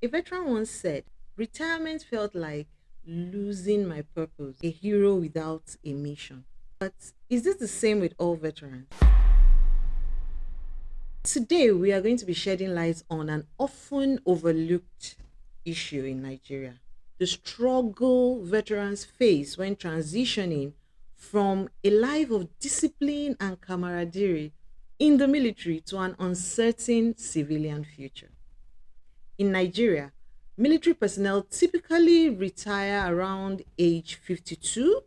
A veteran once said, retirement felt like losing my purpose, a hero without a mission. But is this the same with all veterans? Today, we are going to be shedding light on an often overlooked issue in Nigeria, the struggle veterans face when transitioning from a life of discipline and camaraderie in the military to an uncertain civilian future. In Nigeria, military personnel typically retire around age 52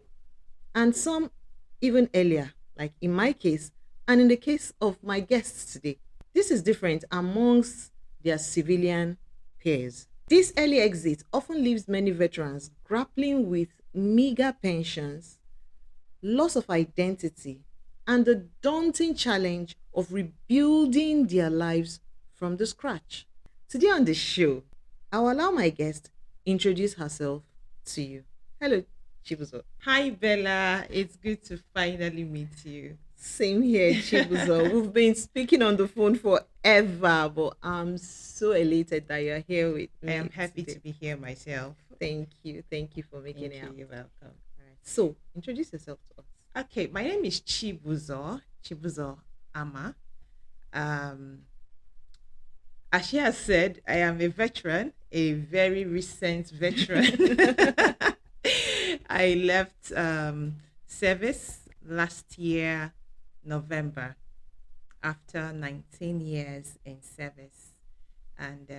and some even earlier, like in my case, and in the case of my guests today. This is different amongst their civilian peers. This early exit often leaves many veterans grappling with meager pensions, loss of identity, and the daunting challenge of rebuilding their lives from the scratch. Today on the show, I'll allow my guest introduce herself to you. Hello, Chibuzor. Hi Bella, it's good to finally meet you. Same here, Chibuzor. We've been speaking on the phone forever, but I'm so elated that you're here with I am me happy today. to be here myself. Thank you. Thank you for making Thank it you, out. you're welcome. All right. So, introduce yourself to us. Okay, my name is Chibuzor Amah. Um, as she has said, I am a veteran, a very recent veteran. I left service last year, November, after 19 years in service. And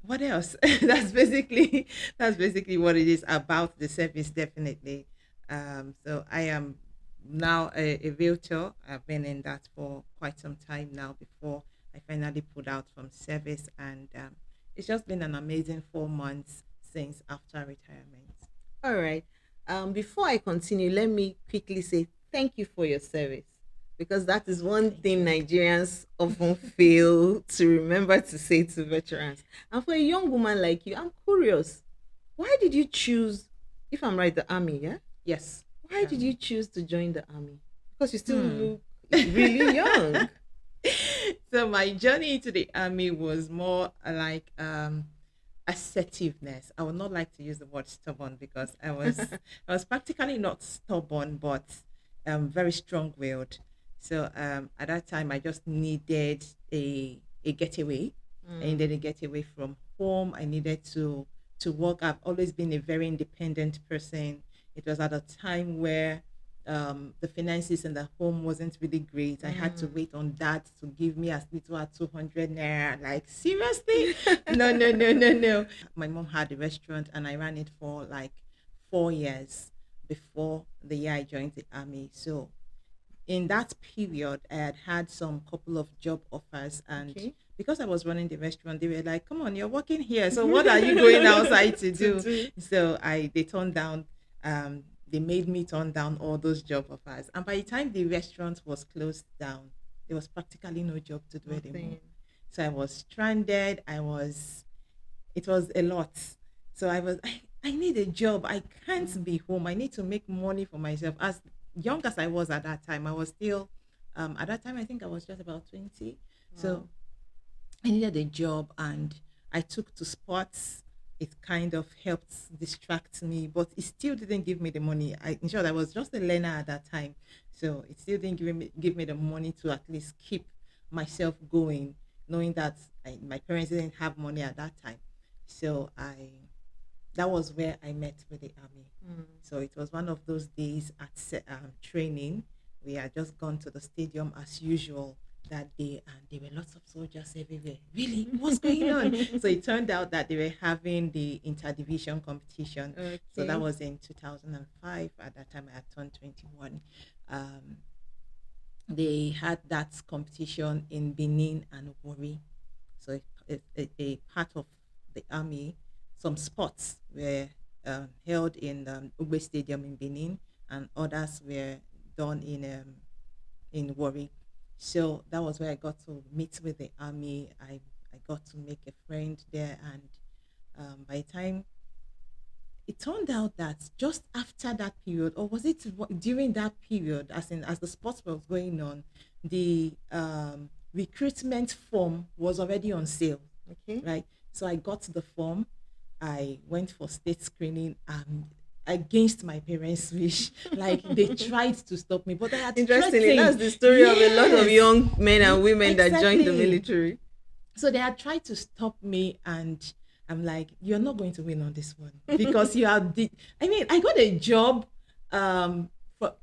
what else? That's basically what it is about the service, definitely. So I am now a realtor. I've been in that for quite some time now before I finally pulled out from service, and it's just been an amazing 4 months since after retirement. All right. Before I continue, let me quickly say thank you for your service because that is one Thank thing you. Nigerians often fail to remember to say to veterans. And for a young woman like you, I'm curious. Why did you choose, if I'm right, the army? Yeah. Yes. Why did you choose to join the army? Because you still Hmm. look really young. So my journey into the army was more like assertiveness. I would not like to use the word stubborn because I was practically not stubborn, but very strong-willed. So at that time, I just needed a getaway. I Mm, needed a getaway from home. I needed to work. I've always been a very independent person. It was at a time where the finances in the home wasn't really great. I had to mm. wait on dad to give me as little as 200 naira. Like, seriously? No, no, no, no, no. My mom had a restaurant and I ran it for like 4 years before the year I joined the army. So in that period, I had had some couple of job offers, and Okay. because I was running the restaurant, they were like, "Come on, you're working here, so what are you going outside to To do?" do. So they turned down. They made me turn down all those job offers, and by the time the restaurant was closed down, there was practically no job to do anymore. Nothing. So I was stranded. It was a lot. So I need a job. I can't Mm. be home. I need to make money for myself. As young as I was at that time, I was still, at that time, I think I was just about 20. Wow. So I needed a job and I took to sports. It kind of helped distract me, but it still didn't give me the money. In short, I was just a learner at that time. So it still didn't give me the money to at least keep myself going, knowing that my parents didn't have money at that time. So that was where I met with the army. Mm. So it was one of those days at training. We had just gone to the stadium as usual that day, and there were lots of soldiers everywhere. Really, what's going on? So it turned out that they were having the interdivision competition. So that Okay. was in 2005. At that time, I had turned 21. Um, they had that competition in Benin and Wari. So a part of the army, some sports were held in Ugbe Stadium in Benin, and others were done in Warri. So that was where I got to meet with the army. I got to make a friend there, and by the time it turned out that just after that period, or was it during that period, as the sports was going on, the recruitment form was already on sale. Okay. right? So I got the form. I went for state screening against my parents' wish. Like they tried to stop me, but I had Interestingly, that's threatened. the story of a lot of Yes, young men and women that joined the exactly. military. So they had tried to stop me, and I'm like, you're not going to win on this one because you are the. I mean, I got a job um, for,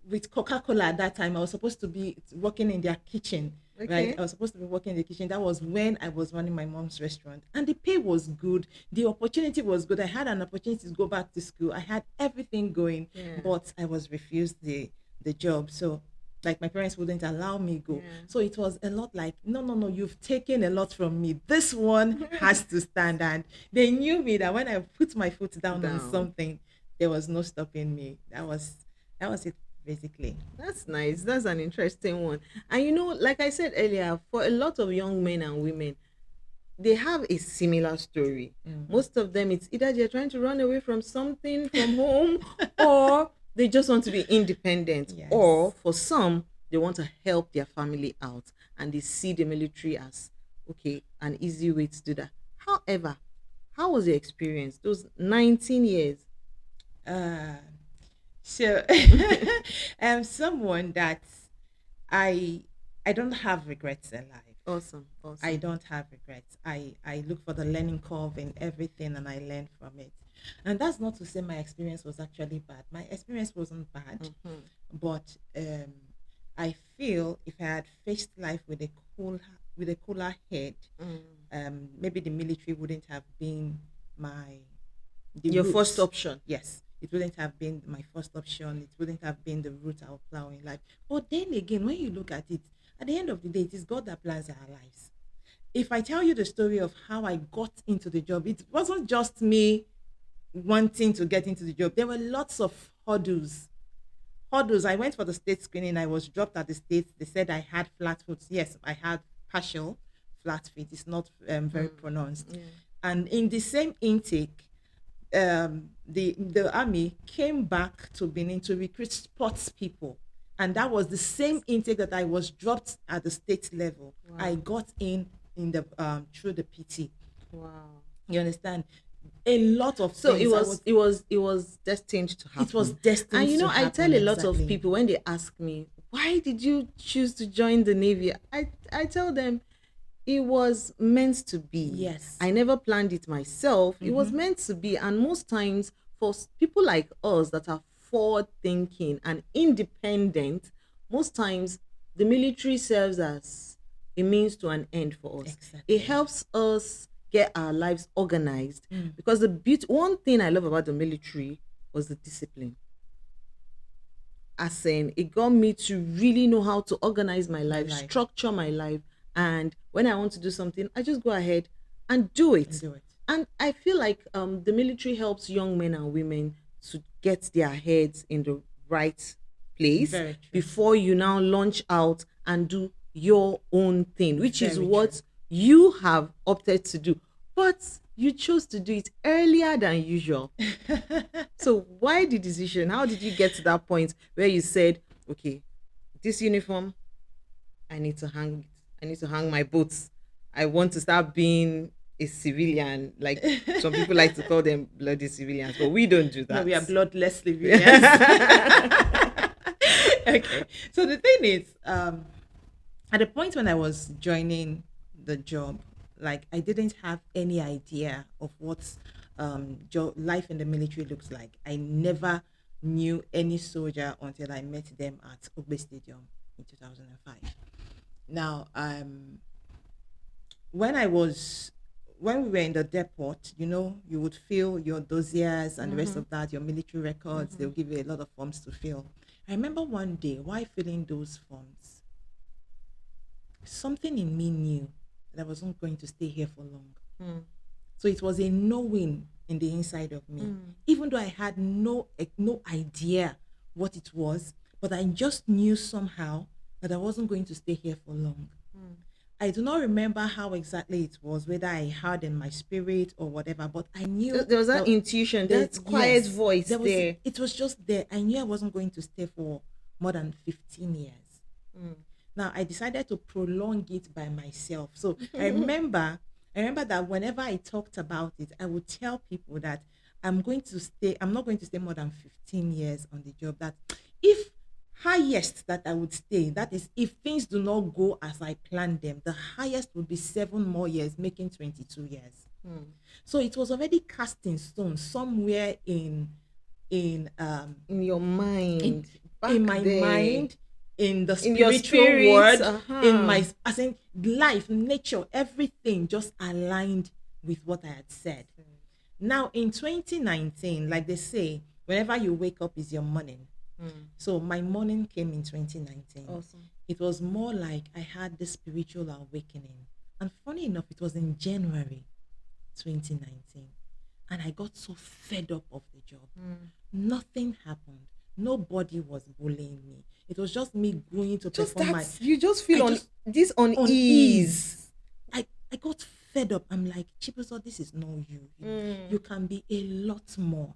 with Coca-Cola at that time. I was supposed to be working in their kitchen, right? Okay. I was supposed to be working in the kitchen. That was when I was running my mom's restaurant, and the pay was good. The opportunity was good. I had an opportunity to go back to school. I had everything going, Yeah. but I was refused the job. So like my parents wouldn't allow me go, Yeah. so it was a lot like, no, no, no, you've taken a lot from me, this one has to stand. And they knew me that when I put my foot down on Down. something, there was no stopping me. That was it basically. That's nice. That's an interesting one. And like I said earlier, for a lot of young men and women, they have a similar story. Mm. Most of them, it's either they're trying to run away from something from home, or they just want to be independent, or Yes. for some, they want to help their family out and they see the military as okay, an easy way to do that. However, how was your experience? Those 19 years. uh so I'm someone that i I don't have regrets in life. Awesome, I awesome. don't have regrets. I look for the learning curve in everything and I learn from it. And that's not to say my experience was actually bad. My experience wasn't bad, Mhm. but I feel if I had faced life with a cooler head, Mm. maybe the military wouldn't have been my the Your first route. option. Yes, it wouldn't have been my first option. It wouldn't have been the route I'll plow in life. But then again, when you look at it, at the end of the day, it is God that plans our lives. If I tell you the story of how I got into the job, it wasn't just me wanting to get into the job. There were lots of hurdles. Hurdles. I went for the state screening. I was dropped at the state. They said I had flat foot. Yes, I had partial flat feet. It's not very Mm. pronounced. Yeah. And in the same intake, the army came back to Benin to recruit sports people, and that was the same intake that I was dropped at the state level. I Wow. got in the through the PT. Wow. You understand? A lot of So it things. I was was. it was it was destined to It was happen. destined And to I happen tell a lot of exactly. people when they ask me, why did you choose to join the Navy? I tell them it was meant to be. Yes. I never planned it myself. It was Mm-hmm. meant to be. And most times, for people like us that are forward thinking and independent, most times the military serves as a means to an end for us. It Exactly. helps us get our lives organized, Mm. because one thing I love about the military was the discipline. As in, it got me to really know how to organize my My life, life. structure my life, and when I want to do something, I just go ahead and do And it. do it. And I feel like the military helps young men and women to get their heads in the right place Very true. before you now launch out and do your own thing, which is Very true. what you have opted to do. But you chose to do it earlier than usual. So why the decision? How did you get to that point where you said, okay, this uniform, I need to hang it. I need to hang my boots. I want to start being a civilian. Like some people like to call them bloody civilians, but we don't do No, that. we are bloodless civilians. Okay. So the thing is, at the point when I was joining the job, like I didn't have any idea of what life in the military looks like. I never knew any soldier until I met them at Ogbe Stadium in 2005. Now, when I was when we were in the depot, you would fill your dossiers and the rest Mm-hmm. of that, your military records. Mm-hmm. They'll give you a lot of forms to fill. I remember one day while filling those forms, something in me knew that I wasn't going to stay here for long. Mm. So it was a knowing in the inside of me, Mm. even though I had no idea what it was, but I just knew somehow that I wasn't going to stay here for long. Mm. I do not remember how exactly it was, whether I heard in my spirit or whatever, but I knew There was that that intuition, the that quiet yes, voice there was there. it was just there. I knew I wasn't going to stay for more than 15 years. Mm. Now I decided to prolong it by myself. So I remember I remember that whenever I talked about it, I would tell people that I'm not going to stay more than 15 years on the job. That if highest that I would stay, that is, if things do not go as I planned them, the highest would be 7 more years, making 22 years. So it was already cast in stone somewhere in In your in mind, back in my there, mind, in the in your spiritual spirit. world, in Uh-huh. my as in life, nature, everything just aligned with what I had said. Now in 2019, like they say, whenever you wake up is your morning. So my morning came in 2019. Awesome. It was more like I had this spiritual awakening. And funny enough, it was in January 2019. And I got so fed up of the job. Nothing happened. Nobody was bullying me. It was just me going to Just perform that you just feel I on just this on unease. ease. I got fed up. I'm like, Chibuzor, this is not you. You can be a lot more.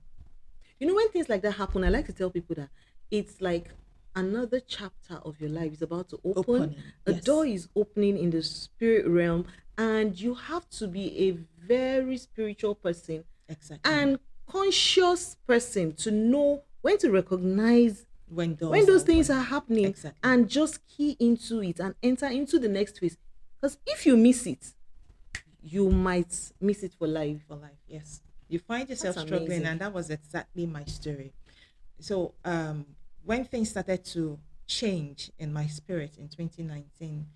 You know, when things like that happen, I like to tell people that it's like another chapter of your life is about to open. Opening. A Yes. door is opening in the spirit realm, and you have to be a very spiritual person Exactly. and conscious person to know when to recognize When when doors are those things open. are happening, Exactly. and just key into it and enter into the next phase. Because if you miss it, you might miss it for life. For life, yes. You find yourself That's struggling, amazing. and that was exactly my story. So when things started to change in my spirit in 2019,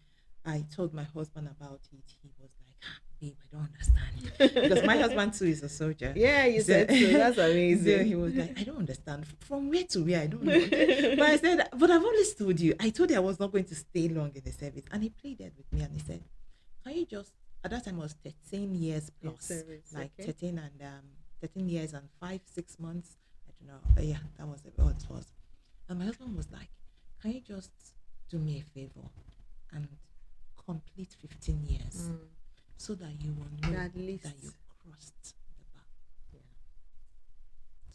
I told my husband about it. He was like, babe, I don't understand. Because my husband too is a soldier. Yeah, you So, said so. That's so amazing. he was like, I don't understand. From where to where? I don't know. But I said, but I've always told you. I told you I was not going to stay long in the service. And he pleaded with me and he said, can you just, at that time I was 13 years In plus, service, like okay. 13 and 13 years and 5 6 months. I don't know. Yeah, that was what it was. And my husband was like, can you just do me a favor and complete 15 years so that you will know At least. that you crossed the bar. Yeah.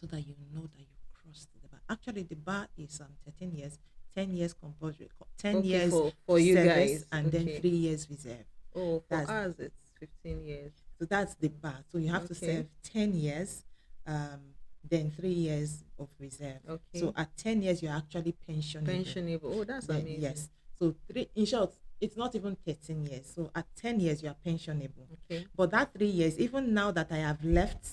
So that you know that you crossed the bar. Actually, the bar is 13 years, 10 years compulsory, 10 Okay, years for you service, guys. and then Okay. 3 years reserve. Oh, for That's us it's 15 years. So that's the bar. So you have to Okay. serve 10 years, then 3 years of reserve. Okay. So at 10 years, you're actually pensionable. Pensionable. Oh, that's Then, amazing. yes. So in short, it's not even 13 years. So at 10 years, you are pensionable. Okay. But that 3 years, even now that I have left,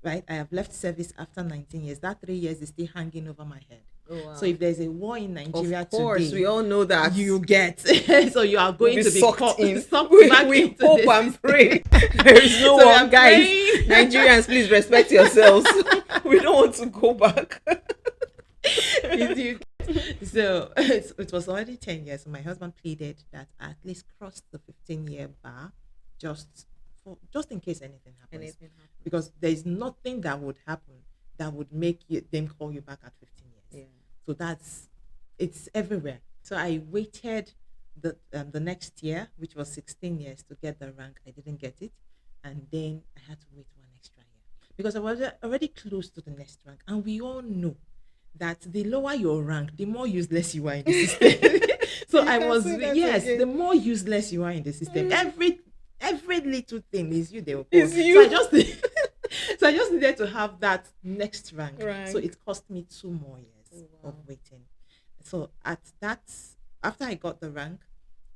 right, I have left service after 19 years, that 3 years is still hanging over my head. Oh, wow. So if there's a war in Nigeria Of course, today, we all know that. you get. So you are going be to be sucked in. sucked We back into hope the and system. pray. There is no So we one, are guys. praying. Nigerians, please respect yourselves. We don't want to go back. So it was already 10 years. So my husband pleaded that I at least cross the 15-year bar just in case anything happens. Anything happens. Because there's nothing that would happen that would make them call you back at 15 years. Yeah. So it's everywhere. So I waited the next year, which was 16 years, to get the rank. I didn't get it. And then I had to wait 1 extra year because I was already close to the next rank. And we all know that the lower your rank, the more useless you are in the system. So You I can was, say that yes, again. the more useless you are in the system, every little thing is you they will call. It's you. So I just needed to have that next rank. Right. So it cost me 2 more years Oh, wow. of waiting. So after I got the rank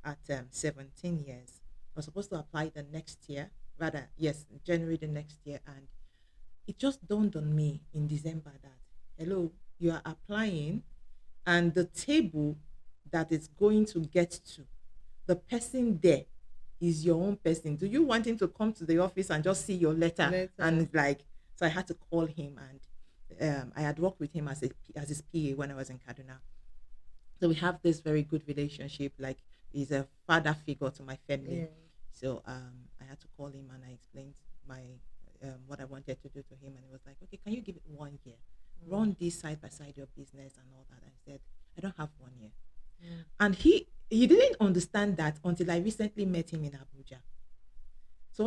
at 17 years, I was supposed to apply the next year, rather, yes, January the next year. And it just dawned on me in December that, hello, you are applying, and the table that is going to get to, the person there is your own person. Do you want him to come to the office and just see your letter? And so I had to call him, and I had worked with him as his PA when I was in Kaduna. So we have this very good relationship. Like, he's a father figure to my family. Yeah. So I had to call him and I explained my what I wanted to do to him, and he was like, "Okay, can you give it 1 year? Run this side by side your business and all that." I said, "I don't have 1 year," and he didn't understand that until I recently met him in Abuja. So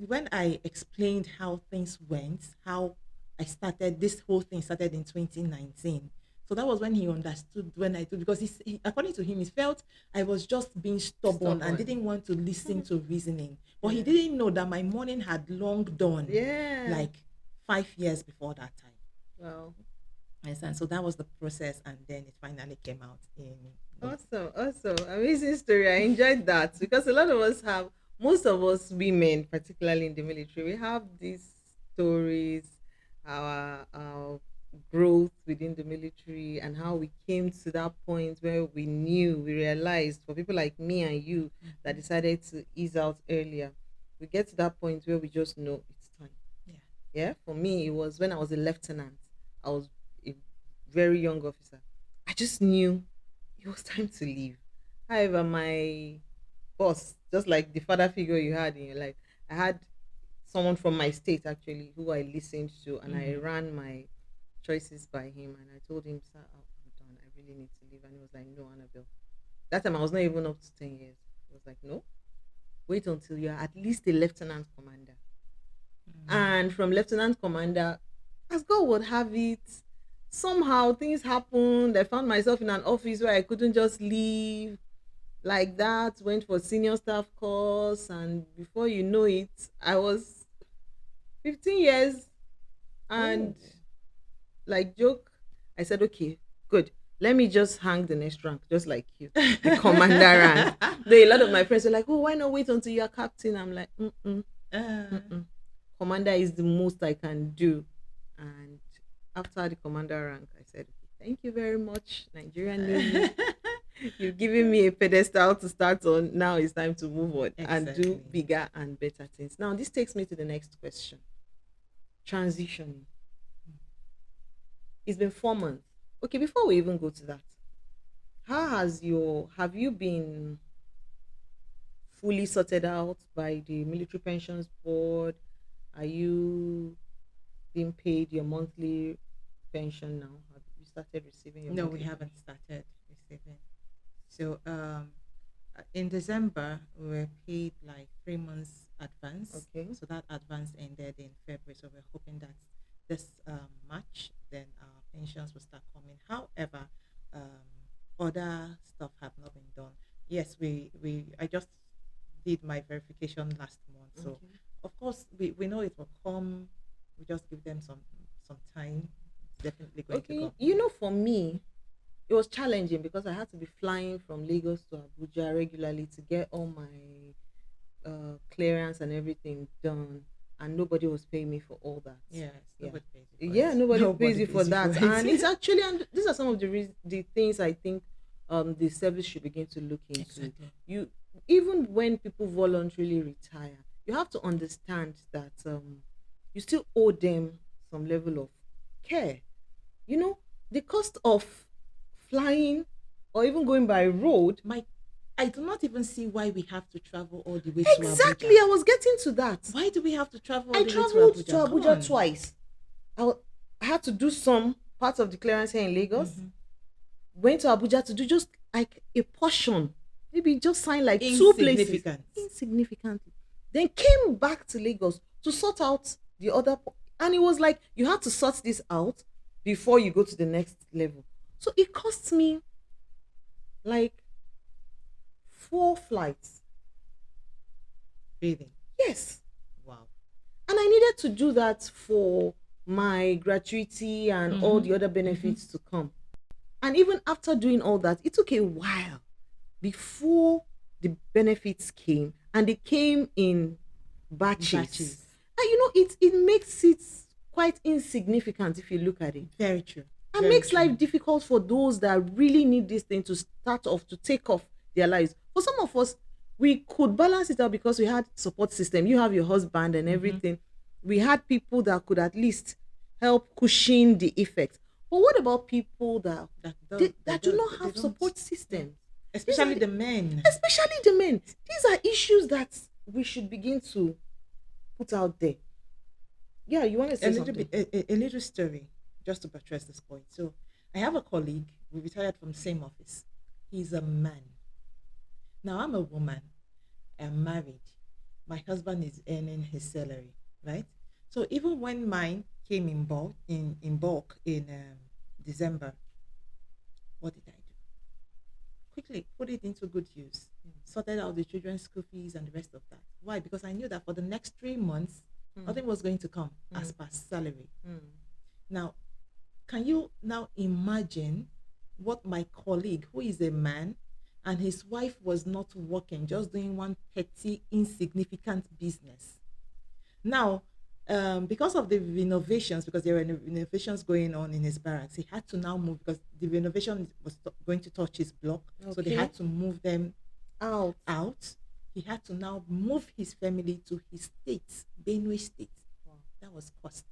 when I explained how things went, how this whole thing started in 2019. So that was when he understood when I told, because according to him, he felt I was just being stubborn and Stubborn. didn't want to listen to reasoning. But he Yeah. didn't know that my morning had long done, Yeah. like 5 years before that time. Wow. And so that was the process, and then it finally came out in the. Awesome. Awesome. Amazing story. I enjoyed that because a lot of us have, most of us women, particularly in the military, we have these stories, our growth within the military and how we came to that point where we realized, for people like me and you that Mhm. decided to ease out earlier, we get to that point where we just know it's time. Yeah. Yeah, for me, it was when I was a lieutenant. I was a very young officer. I just knew it was time to leave. However, my boss, just like the father figure you had in your life, I had someone from my state actually who I listened to, and I Mm-hmm. ran my choices by him. And I told him, "Sir, I'm done. I really need to leave." And he was like, "No, Annabelle." That time I was not even up to 10 years. He was like, "No, wait until you're at least a lieutenant commander." And from lieutenant commander, as God would have it, somehow things happened. I found myself in an office where I couldn't just leave like that. Went for senior staff course, and before you know it, I was 15 years. Oh. And like joke, I said, "Okay, good. Let me just hang the next rank, just like you, the commander rank." Though a lot of my friends were like, "Oh, why not wait until you're captain?" I'm like, mm-mm. Uh, Mm-mm. Commander is the most I can do. And after the commander rank, I said, "Okay, thank you very much, Nigerian Navy. You've given me a pedestal to start on. Now it's time to move on and do exactly. bigger and better things." Now, this takes me to the next question. Transitioning. It's been 4 months. Okay, before we even go to that, have you been fully sorted out by the military pensions board? Are you being paid your monthly pension now? Have you started receiving your No, we monthly haven't pension? started receiving. So in December we were paid like 3 months advance. Okay. So that advance ended in February. So we're hoping that this March then our pensions will start coming. However, other stuff have not been done. Yes, we I just did my verification last month. So Okay. of course we know it will come. We just give them some time. It's definitely going to Okay. come. For me, it was challenging because I had to be flying from Lagos to Abuja regularly to get all my clearance and everything done, and nobody was paying me for all that. Yes, Yeah, nobody pays you for it. yeah, nobody pays Nobody you for pays you for that, and it's it. actually, and these are some of the things I think the service should begin to look into. Exactly. You, even when people voluntarily retire, you have to understand that you still owe them some level of care. You know, the cost of flying or even going by road. My, I do not even see why we have to travel all the way to Exactly, Abuja. I was getting to that. Why do we have to travel all I the way to traveled to Abuja? Come Abuja on. twice. I had to do some parts of the clearance here in Lagos. Mm-hmm. Went to Abuja to do just like a portion, maybe just sign like two places, Insignificant. insignificantly. Then came back to Lagos to sort out the other, and it was like you had to sort this out before you go to the next level. So it cost me like 4 flights. Really. Yes. Wow. And I needed to do that for my gratuity and all Mm-hmm. the other Mm-hmm. benefits to come. And even after doing all that, it took a while before the benefits came, and they came in batches. Batches. And it makes it quite insignificant if you look at it. Very true. And Very makes true. life difficult for those that really need this thing to start off, to take off their lives. For some of us, we could balance it out because we had support system. You have your husband and Mm-hmm. everything. We had people that could at least help cushion the effect. But what about people that do not They have don't. support Yeah. systems? These Especially are the men. especially the men. These are issues that we should begin to put out there. Yeah, you want to A say little something? bit, a little story, just to buttress this point. So I have a colleague. We retired from the same office. He's a man. Now I'm a woman. I'm married. My husband is earning his salary, right? So even when mine came in bulk in December, What did I do? Quickly put it into good use. Sorted out the children's school fees and the rest of that. Why? Because I knew that for the next 3 months, nothing was going to come as per salary. Now, can you now imagine what my colleague, who is a man, and his wife was not working, just doing one petty, insignificant business? Now, because of the renovations, because there were renovations going on in his barracks, he had to now move because the renovation was going to touch his block. So they had to move them out. He had to now move his family to his state, Benue State. Wow. That was cost.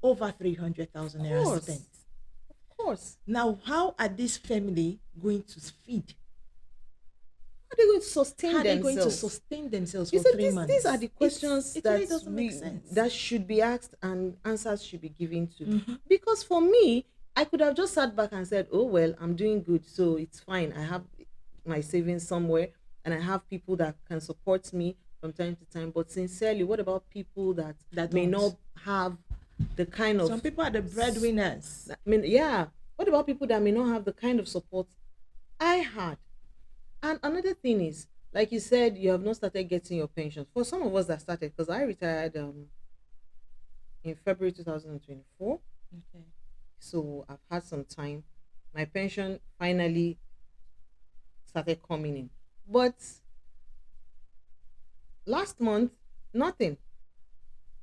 Over 300,000 naira spent. Of course. Now, how are this family going to feed? How are they going to sustain How are they themselves? going to sustain themselves You for said 3 months? these are the questions It that really doesn't make sense. that should be asked and answers should be given to. Because for me, I could have just sat back and said, "Oh well, I'm doing good, so it's fine. I have my savings somewhere, and I have people that can support me from time to time." But sincerely, what about people that may don't. not have the kind of... Some people are the breadwinners. I mean, yeah. What about people that may not have the kind of support I had? And another thing is, like you said, you have not started getting your pension. For some of us that started, because I retired in February 2024. Okay. So I've had some time. My pension finally started coming in. But last month, nothing.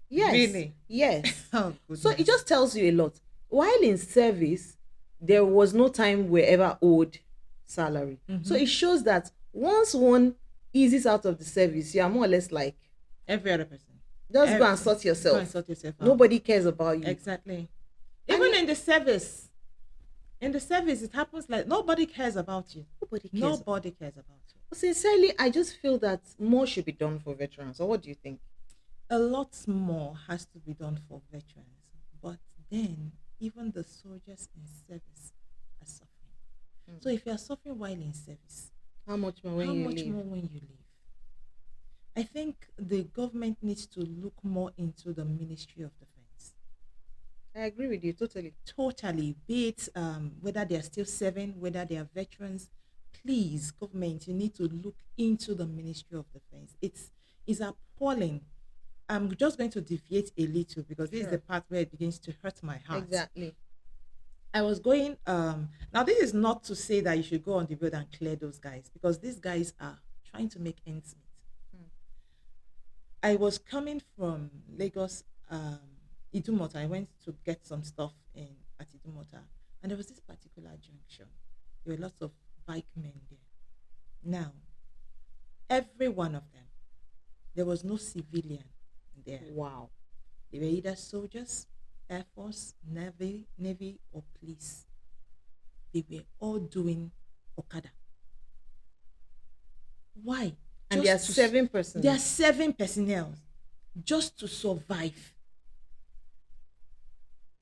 Yes. Really? Yes. Oh, goodness. So it just tells you a lot. While in service, there was no time we ever owed salary. So it shows that once one eases out of the service, you are more or less like every other person. Just go and sort yourself. Go and sort yourself out. Nobody cares about you. Exactly. Even in the service, it happens like nobody cares about you. Nobody cares about you. Sincerely, I just feel that more should be done for veterans. Or what do you think? A lot more has to be done for veterans, but then even the soldiers in service are suffering. So if you are suffering while in service, how much more when you leave? I think the government needs to look more into the Ministry of Defense. I agree with you totally. Totally. Be it whether they are still serving, whether they are veterans, please, government, you need to look into the Ministry of Defense. It's appalling. I'm just going to deviate a little because this is the part where it begins to hurt my heart. Exactly. I was going, now this is not to say that you should go on the road and clear those guys, because these guys are trying to make ends meet. I was coming from Lagos, Idumota. I went to get some stuff at Idumota, and there was this particular junction. There were lots of bike men there. Now, every one of them, there was no civilian there. Wow. They were either soldiers, Air Force, Navy, or police. They were all doing Okada. Why? And there are 7 personnel. There are 7 personnel just to survive.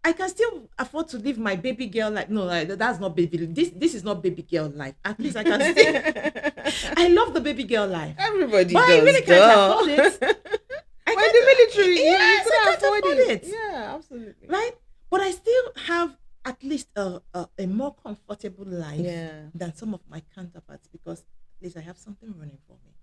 I can still afford to live my baby girl life. No, that's not baby. This is not baby girl life. At least I can still. I love the baby girl life. Everybody but does. I really can't afford it. When the military, yes, you I can't afford it. Yeah, absolutely. Right? But I still have at least a more comfortable life than some of my counterparts, because at least I have something running for me.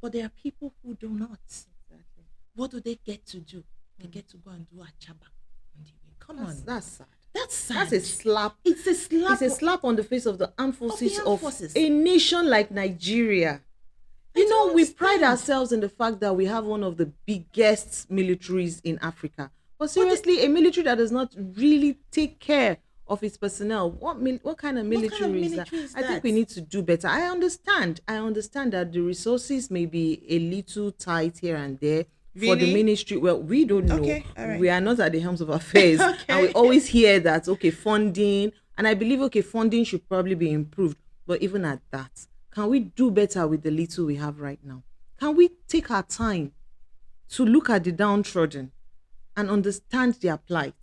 But there are people who do not. Exactly. What do they get to do? They get to go and do a chaba on the way. Come on. That's sad. That's sad. That's a slap. It's a slap. It's a slap on the face of the armed forces of forces. A nation like Nigeria. You know, we pride ourselves in the fact that we have one of the biggest militaries in Africa. But seriously, a military that does not really take care of its personnel, what kind of military is that? I think we need to do better. I understand that the resources may be a little tight here and there for the ministry. Well, we don't know. Okay, all right. We are not at the helms of affairs. And we always hear that, funding, and I believe, funding should probably be improved. But even at that, can we do better with the little we have right now? Can we take our time to look at the downtrodden and understand their plight?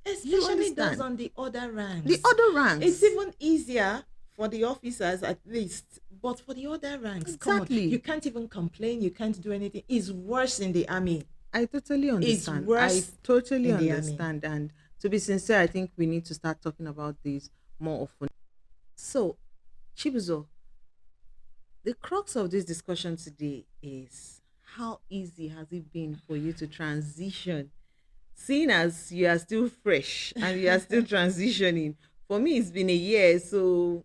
Especially those on the other ranks. The other ranks. It's even easier for the officers, at least, but for the other ranks, exactly. Come on, you can't even complain. You can't do anything. It's worse in the army. I totally understand. It's worse. I totally understand. And To be sincere, I think we need to start talking about this more often. So, Chibuzo, the crux of this discussion today is how easy has it been for you to transition, seeing as you are still fresh and you are still transitioning. For me, it's been a year, so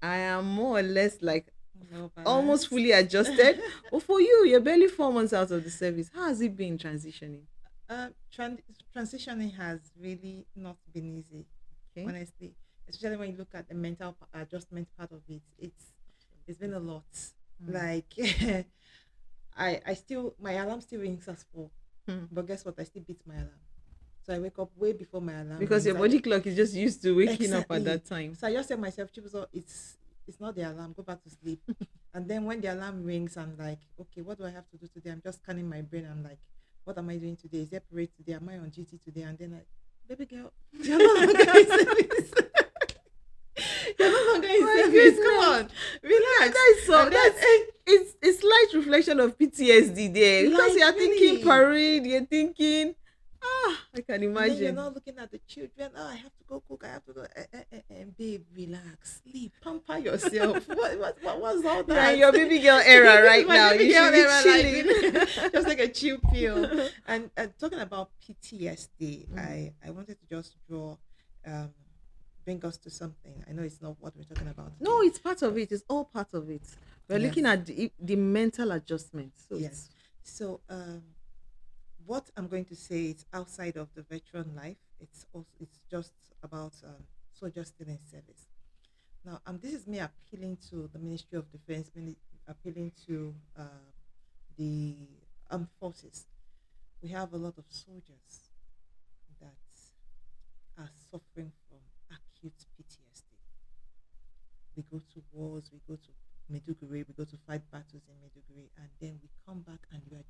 I am more or less like No almost balance. fully adjusted. But for you, you're barely 4 months out of the service. How has it been transitioning? uh, tran- Transitioning has really not been easy, Okay. honestly. Especially when you look at the mental adjustment part of it, it's been a lot. Mm. Like I still my alarm still rings at 4, Hmm. but guess what? I still beat my alarm, so I wake up way before my alarm Because rings. your body clock is just used to waking up at Exactly. that time. So I just tell myself, Chibuzo, it's not the alarm. Go back to sleep. And then when the alarm rings, I'm like, okay, what do I have to do today? I'm just scanning my brain. I'm like, what am I doing today? Is there parade today? Am I on duty today? And then, like, baby girl, you're no longer in service. You're no longer in My service. Come goodness. on, relax. That is so, And then, that's it's slight reflection of PTSD there, because like, you're thinking really. parade, you're thinking, I can And then you're imagine. not looking at the children. Oh, I have to go cook. I have to go. Babe, relax, sleep, pamper yourself. What's all You're in that? your baby girl era This is right my now. baby You girl should be era. Like, chilling. really, just like a chill pill. And talking about PTSD, Mm. I wanted to just um, bring us to something. I know it's not what we're talking about No, today, it's part of but it. It's all part of it. We're looking yes, at the mental adjustment. So yes. it's So, what I'm going to say is outside of the veteran life. It's just about soldiers still in service. Now, this is me appealing to the Ministry of Defense, appealing to the armed forces. We have a lot of soldiers that are suffering from acute PTSD. We go to wars, we go to Meduguri, we go to fight battles in Meduguri, and then we come back and they're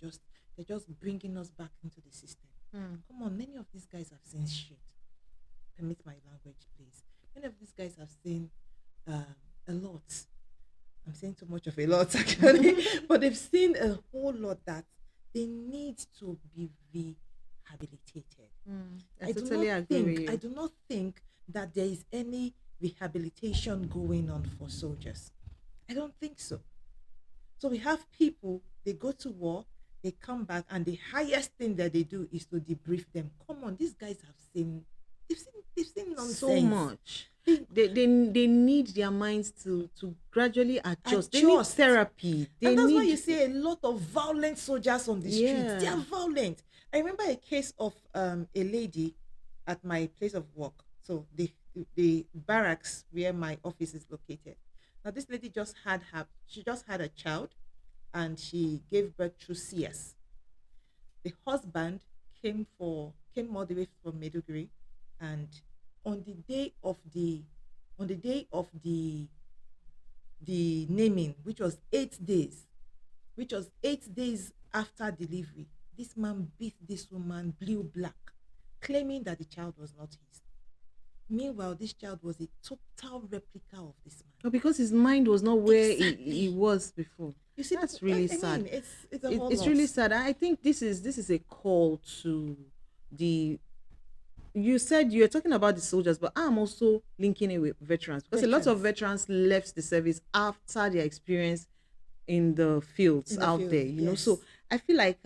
just bringing us back into the system. Mm. Come on, many of these guys have seen shit. Permit my language, please. Many of these guys have seen a lot. I'm saying too much of a lot actually, but they've seen a whole lot that they need to be rehabilitated. I totally agree with I you. do not think that there is any rehabilitation going on for soldiers. I don't think so. So we have people, they go to war, they come back, and the highest thing that they do is to debrief them. Come on, these guys have seen, they've seen So nonsense. much. They They need their minds to gradually adjust. They need adjust. therapy. They And that's why you need, see a lot of violent soldiers on the streets. They yeah. are violent. I remember a case of a lady at my place of work. So the barracks where my office is located. Now this lady she just had a child, and she gave birth through CS. The husband came all the way from Meduguri, and on the day of the on the day of the naming, which was 8 days after delivery, this man beat this woman blue black, claiming that the child was not his. Meanwhile, this child was a total replica of this man. But because his mind was not where he Exactly. was before. You see, That's really I sad. mean, it's a whole It's lot. really sad. I think this is a call to the, you said you're talking about the soldiers, but I'm also linking it with veterans, because a lot of Veterans veterans left the service after their experience in the fields in the out there, field, so yes. I feel like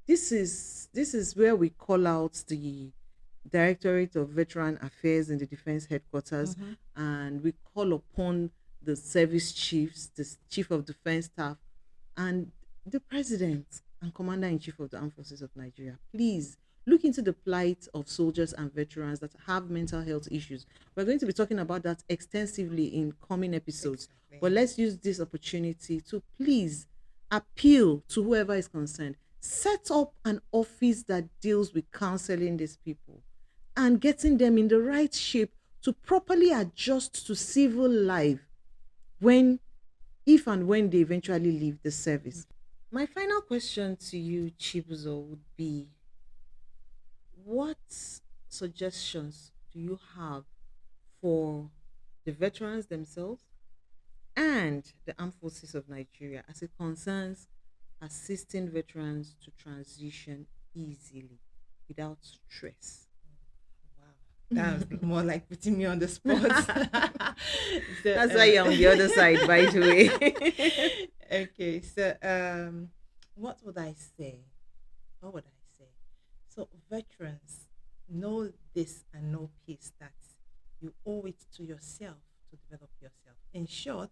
this is where we call out the Directorate of Veteran Affairs in the Defense Headquarters, Mm-hmm. and we call upon the service chiefs, the Chief of Defense Staff, and the President and Commander in Chief of the Armed Forces of Nigeria. Please look into the plight of soldiers and veterans that have mental health issues. We're going to be talking about that extensively in coming episodes, Exactly. but let's use this opportunity to please appeal to whoever is concerned. Set up an office that deals with counseling these people and getting them in the right shape to properly adjust to civil life when, if and when they eventually leave the service. My final question to you, Chibuzo, would be, what suggestions do you have for the veterans themselves and the armed forces of Nigeria as it concerns assisting veterans to transition easily without stress? Wow. That was more like putting me on the spot. So, That's why you're on the other side, by the way. okay, so what would I say? What would I say? So veterans know this and know peace that you owe it to yourself to develop yourself. In short,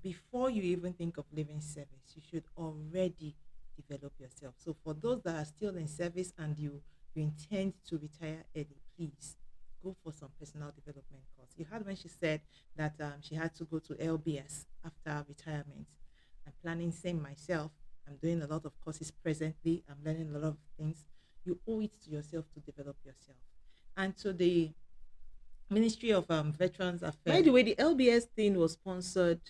before you even think of leaving service, you should already develop yourself. So for those that are still in service and you intend to retire early, please go for some personal development course. You heard when she said that she had to go to LBS after retirement. I'm planning same myself. I'm doing a lot of courses presently. I'm learning a lot of things. You owe it to yourself to develop yourself. And to the Ministry of Veterans By Affairs. the way, the LBS thing was sponsored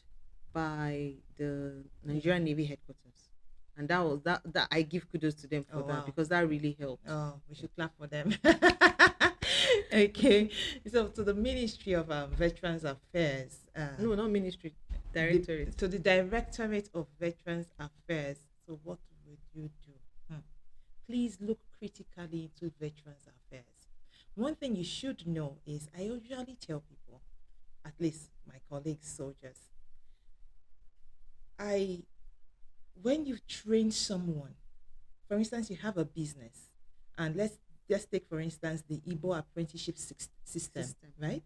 by the Nigerian Navy headquarters. And that I give kudos to them for Oh that wow. because that really helped. Oh, we should clap for them. Okay. So to the Ministry of Veterans Affairs, No, not ministry, directorate. to the Directorate of Veterans Affairs. So what would you do? Hmm. Please look critically into Veterans Affairs. One thing you should know is I usually tell people, at least my colleagues, soldiers, I when you train someone, for instance, you have a business, and let's take for instance the Igbo apprenticeship system, right?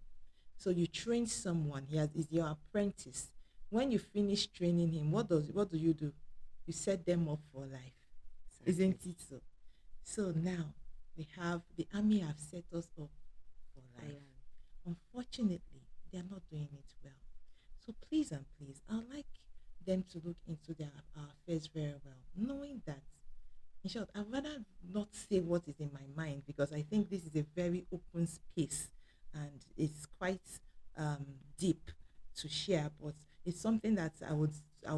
So you train someone, is your apprentice. When you finish training him, what do? You set them up for life, isn't it so? So now we have the army have set us up for life. Unfortunately, they are not doing it well. So please and please, I'd like them to look into their our affairs very well, knowing that, in short, I'd rather not say what is in my mind because I think this is a very open space and it's quite deep to share. But it's something that I would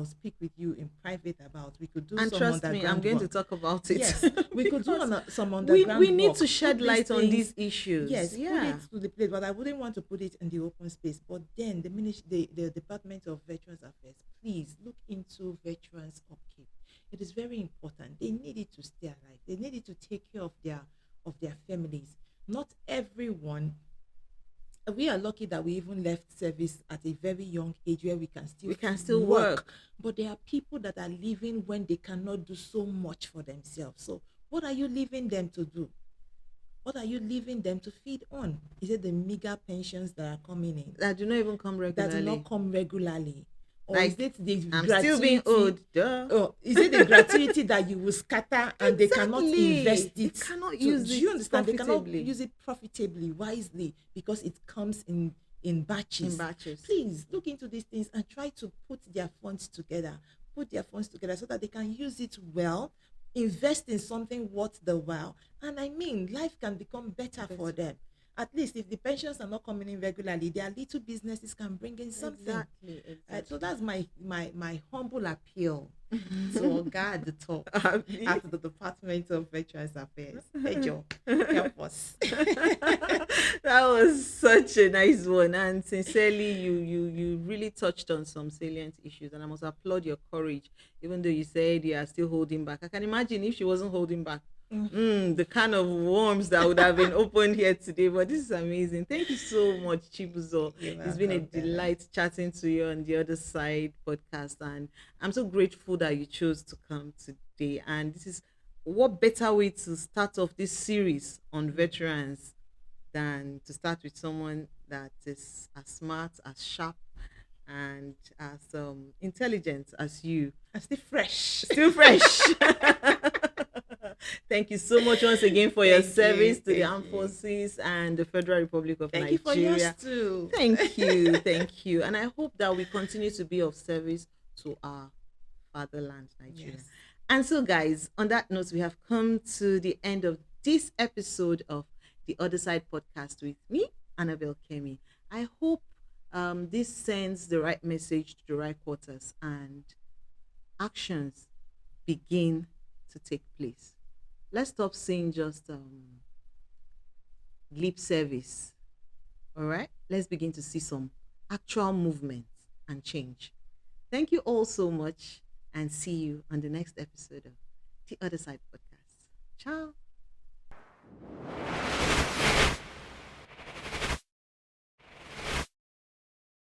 speak with you in private about. We could do And some trust me, I'm underground going to work. talk about it. Yes, we could do Because some we underground need work. to shed Put light on things, these issues. yes, put Yeah. it to the plate, but I wouldn't want to put it in the open space. But then the Department of Veterans Affairs, please look into veterans upkeep. It is very important. They need it to stay alive. They need it to take care of their families. Not everyone. We are lucky that we even left service at a very young age where We can still work. But there are people that are living when they cannot do so much for themselves. So what are you leaving them to do? What are you leaving them to feed on? Is it the meager pensions that are coming in That do not even come that do regularly. not come regularly? Or Like, is it the I'm gratuity? still being owed. Duh. Oh, is it the gratuity that you will scatter and they cannot Exactly. invest They it? cannot to- use do it you understand? They cannot profitably. use it profitably, wisely, because it comes in batches. In batches. Please look into these things and try to put their funds together. Put their funds together so that they can use it well, invest in something worth the while, and I mean, life can become better for them. At least if the pensions are not coming in regularly, their little businesses can bring in something. Exactly. So that's my humble appeal to our guy at the top Abi. at the Department of Veterans Affairs. Hey Joe, help us. That was such a nice one, and sincerely, you really touched on some salient issues, and I must applaud your courage. Even though you said you are still holding back, I can imagine if she wasn't holding back, the kind of worms that would have been opened here today. But this is amazing. Thank you so much, Chibuzor. You're It's been a welcome, Bella. delight chatting to you on the other side podcast, and I'm so grateful that you chose to come today. And this is what better way to start off this series on veterans than to start with someone that is as smart, as sharp, and as intelligent as you. I'm still fresh. Still fresh. Thank you so much once again for your Thank you, service to the thank Armed you. Forces and the Federal Republic of Thank you for yours Nigeria. too. Thank you, thank you. And I hope that we continue to be of service to our fatherland, Nigeria. Yes. And so, guys, on that note, we have come to the end of this episode of the Other Side podcast with me, Annabelle Kemi. I hope this sends the right message to the right quarters and actions begin to take place. Let's stop seeing just lip service. All right, let's begin to see some actual movement and change. Thank you all so much, and see you on the next episode of the Other Side podcast. Ciao.